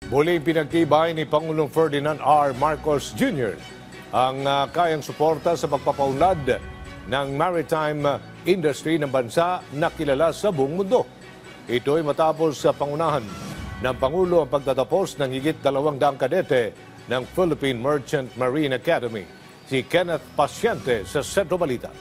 Muling pinagtibay ni Pangulong Ferdinand R. Marcos Jr. ang kayang suporta sa pagpapaunlad ng maritime industry ng bansa na kilala sa buong mundo. Ito ay matapos sa pangunahan ng Pangulo ang pagtatapos ng higit 200 kadete ng Philippine Merchant Marine Academy. Si Kenneth Pasyente sa Sentro Balita.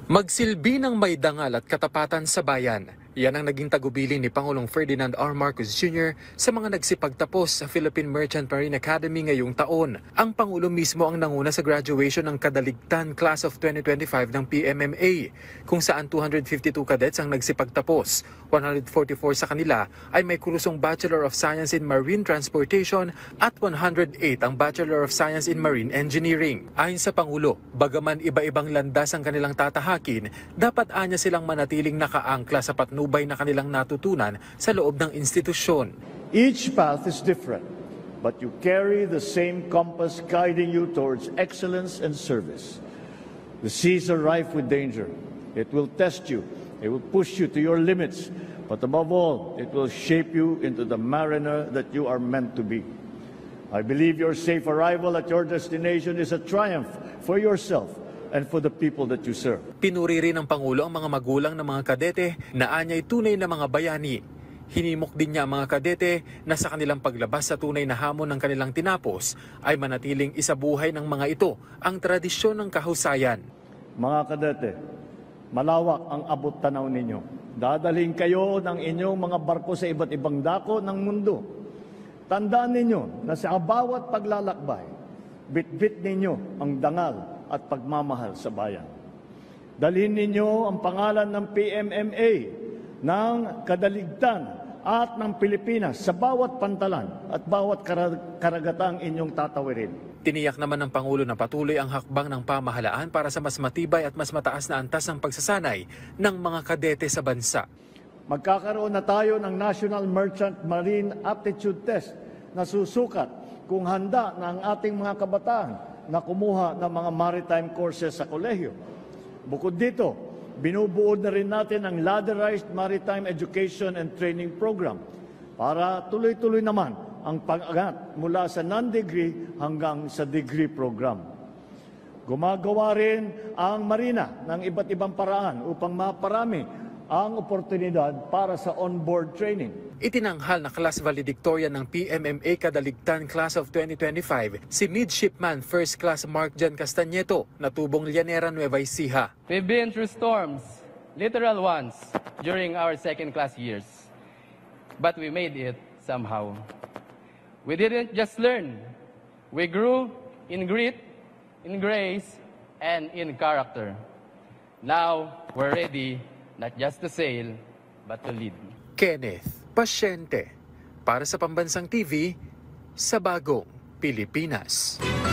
Magsilbi ng may dangal at katapatan sa bayan. Yan ang naging tagubilin ni Pangulong Ferdinand R. Marcos Jr. sa mga nagsipagtapos sa Philippine Merchant Marine Academy ngayong taon. Ang Pangulo mismo ang nanguna sa graduation ng Kadaligtan Class of 2025 ng PMMA, kung saan 252 cadets ang nagsipagtapos. 144 sa kanila ay may kurusong Bachelor of Science in Marine Transportation at 108 ang Bachelor of Science in Marine Engineering. Ayon sa Pangulo, bagaman iba-ibang landas ang kanilang tatahakin, dapat anya silang manatiling nakaangkla sa patnubay na kanilang natutunan sa loob ng institusyon. Each path is different, but you carry the same compass guiding you towards excellence and service. The seas are rife with danger. It will test you. It will push you to your limits. But above all, it will shape you into the mariner that you are meant to be. I believe your safe arrival at your destination is a triumph for yourself and for the people that you serve. Pinuri rin ng Pangulo ang mga magulang ng mga kadete na anya'y tunay na mga bayani. Hinimok din niya ang mga kadete na sa kanilang paglabas sa tunay na hamon ng kanilang tinapos ay manatiling isabuhay ng mga ito ang tradisyon ng kahusayan. Mga kadete, malawak ang abot tanaw ninyo. Dadalhin kayo ng inyong mga barko sa iba't ibang dako ng mundo. Tandaan ninyo na sa bawat paglalakbay, bitbit ninyo ang dangal at pagmamahal sa bayan. Dalhin ninyo ang pangalan ng PMMA, ng Kadaligtan at ng Pilipinas sa bawat pantalan at bawat karagatang inyong tatawirin. Tiniyak naman ng Pangulo na patuloy ang hakbang ng pamahalaan para sa mas matibay at mas mataas na antas ng pagsasanay ng mga kadete sa bansa. Magkakaroon na tayo ng National Merchant Marine Aptitude Test na susukat kung handa na ang ating mga kabataan na kumuha ng mga maritime courses sa kolehiyo. Bukod dito, binubuod na rin natin ang ladderized maritime education and training program para tuloy-tuloy naman ang pag-angat mula sa non-degree hanggang sa degree program. Gumagawa rin ang Marina ng iba't ibang paraan upang maparami ang oportunidad para sa on-board training. Itinanghal na class valedictorian ng PMMA Kadaligtan Class of 2025 si Midshipman First Class Mark Jan Castañeto na tubong Llanera, Nueva Ecija. We've been through storms, literal ones, during our second class years. But we made it somehow. We didn't just learn. We grew in grit, in grace, and in character. Now, we're ready not just to sail, but to lead. Kenneth Pasyente para sa Pambansang TV sa Bagong Pilipinas.